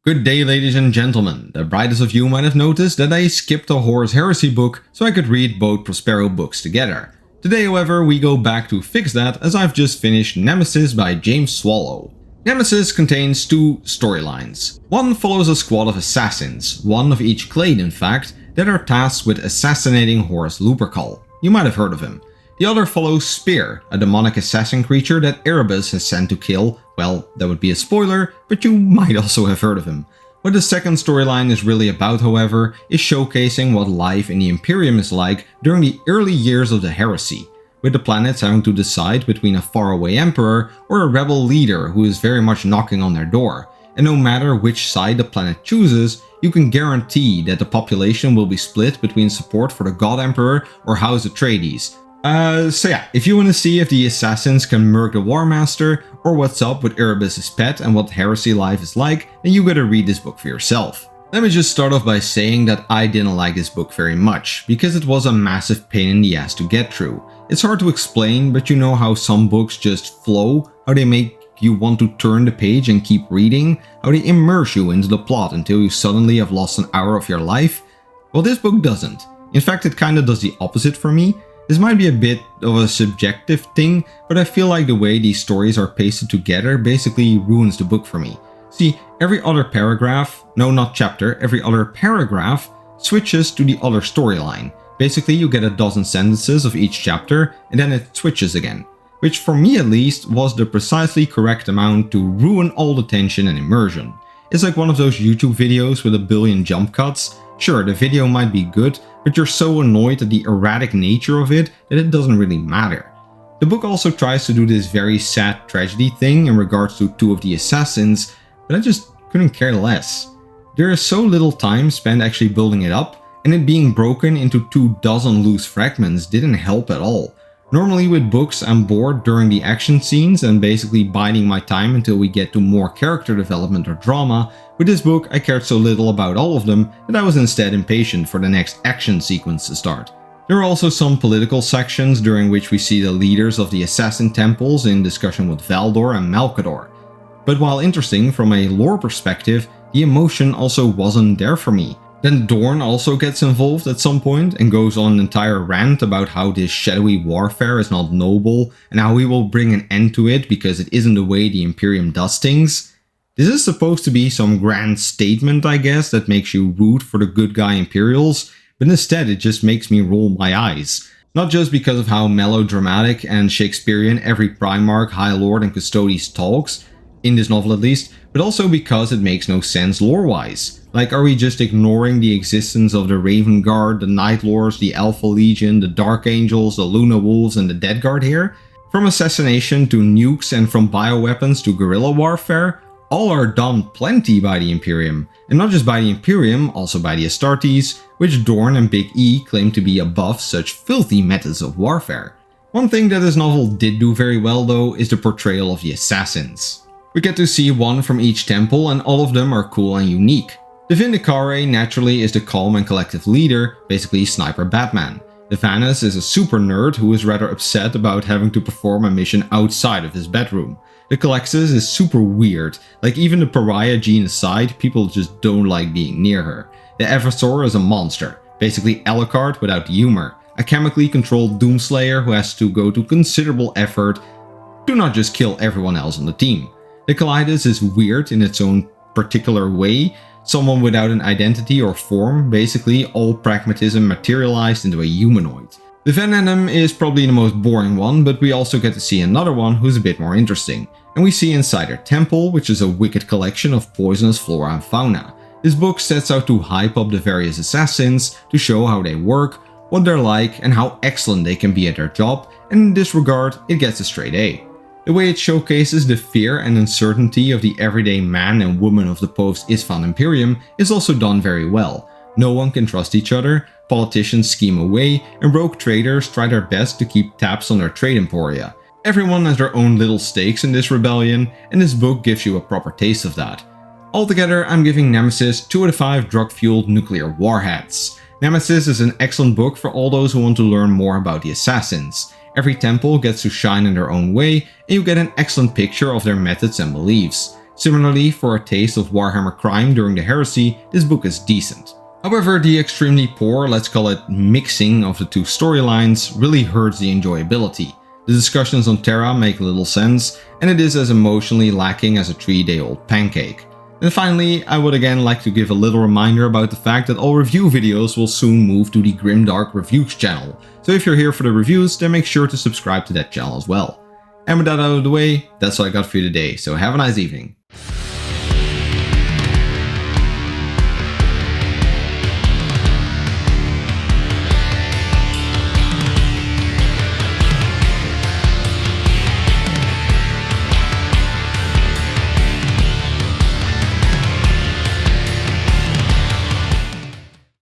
Good day, ladies and gentlemen. The brightest of you might have noticed that I skipped a Horus Heresy book so I could read both Portrayal books together. Today, however, we go back to fix that as I've just finished Nemesis by James Swallow. Nemesis contains two storylines. One follows a squad of assassins, one of each clade in fact, that are tasked with assassinating Horus Lupercal. You might have heard of him. The other follows Spear, a demonic assassin creature that Erebus has sent to kill. Well, that would be a spoiler, but you might also have heard of him. What the second storyline is really about, however, is showcasing what life in the Imperium is like during the early years of the Heresy, with the planets having to decide between a faraway emperor or a rebel leader who is very much knocking on their door. And no matter which side the planet chooses, you can guarantee that the population will be split between support for the God Emperor or House Atreides. So yeah, if you want to see if the assassins can murk the War Master, or what's up with Erebus' pet and what Heresy life is like, then you gotta read this book for yourself. Let me just start off by saying that I didn't like this book very much, because it was a massive pain in the ass to get through. It's hard to explain, but you know how some books just flow, how they make you want to turn the page and keep reading, how they immerse you into the plot until you suddenly have lost an hour of your life? Well, this book doesn't. In fact, it kinda does the opposite for me. This might be a bit of a subjective thing, but I feel like the way these stories are pasted together basically ruins the book for me. See, every other paragraph, no not chapter, every other paragraph switches to the other storyline. Basically you get a dozen sentences of each chapter and then it switches again. Which for me at least was the precisely correct amount to ruin all the tension and immersion. It's like one of those YouTube videos with a billion jump cuts. Sure, the video might be good, but you're so annoyed at the erratic nature of it that it doesn't really matter. The book also tries to do this very sad tragedy thing in regards to two of the assassins, but I just couldn't care less. There is so little time spent actually building it up, and it being broken into 24 loose fragments didn't help at all. Normally with books I'm bored during the action scenes and basically biding my time until we get to more character development or drama. With this book I cared so little about all of them that I was instead impatient for the next action sequence to start. There are also some political sections during which we see the leaders of the assassin temples in discussion with Valdor and Malcador. But while interesting from a lore perspective, the emotion also wasn't there for me. Then Dorn also gets involved at some point and goes on an entire rant about how this shadowy warfare is not noble and how he will bring an end to it because it isn't the way the Imperium does things. This is supposed to be some grand statement, I guess, that makes you root for the good guy Imperials, but instead it just makes me roll my eyes. Not just because of how melodramatic and Shakespearean every Primarch, High Lord and Custodes talks, in this novel at least, but also because it makes no sense lore-wise. Like, are we just ignoring the existence of the Raven Guard, the Night Lords, the Alpha Legion, the Dark Angels, the Luna Wolves and the Dead Guard here? From assassination to nukes and from bioweapons to guerrilla warfare, all are done plenty by the Imperium. And not just by the Imperium, also by the Astartes, which Dorn and Big E claim to be above such filthy methods of warfare. One thing that this novel did do very well though is the portrayal of the assassins. We get to see one from each temple and all of them are cool and unique. The Vindicare naturally is the calm and collective leader, basically Sniper Batman. The Vanus is a super nerd who is rather upset about having to perform a mission outside of his bedroom. The Calexis is super weird, like even the pariah gene aside, people just don't like being near her. The Eversor is a monster, basically Alucard without the humor, a chemically controlled Doomslayer who has to go to considerable effort to not just kill everyone else on the team. The Kaleidos is weird in its own particular way, someone without an identity or form, basically all pragmatism materialized into a humanoid. The Venom is probably the most boring one, but we also get to see another one who's a bit more interesting. And we see inside their temple, which is a wicked collection of poisonous flora and fauna. This book sets out to hype up the various assassins, to show how they work, what they're like, and how excellent they can be at their job, and in this regard, it gets a straight A. The way it showcases the fear and uncertainty of the everyday man and woman of the post-Isfahan Imperium is also done very well. No one can trust each other, politicians scheme away, and rogue traders try their best to keep tabs on their trade emporia. Everyone has their own little stakes in this rebellion, and this book gives you a proper taste of that. Altogether, I'm giving Nemesis 2 out of 5 drug-fueled nuclear warheads. Nemesis is an excellent book for all those who want to learn more about the assassins. Every temple gets to shine in their own way, and you get an excellent picture of their methods and beliefs. Similarly, for a taste of Warhammer crime during the Heresy, this book is decent. However, the extremely poor, let's call it mixing of the two storylines, really hurts the enjoyability. The discussions on Terra make little sense, and it is as emotionally lacking as a 3-day-old pancake. And finally, I would again like to give a little reminder about the fact that all review videos will soon move to the Grimdark Reviews channel, so if you're here for the reviews, then make sure to subscribe to that channel as well. And with that out of the way, that's all I got for you today, so have a nice evening.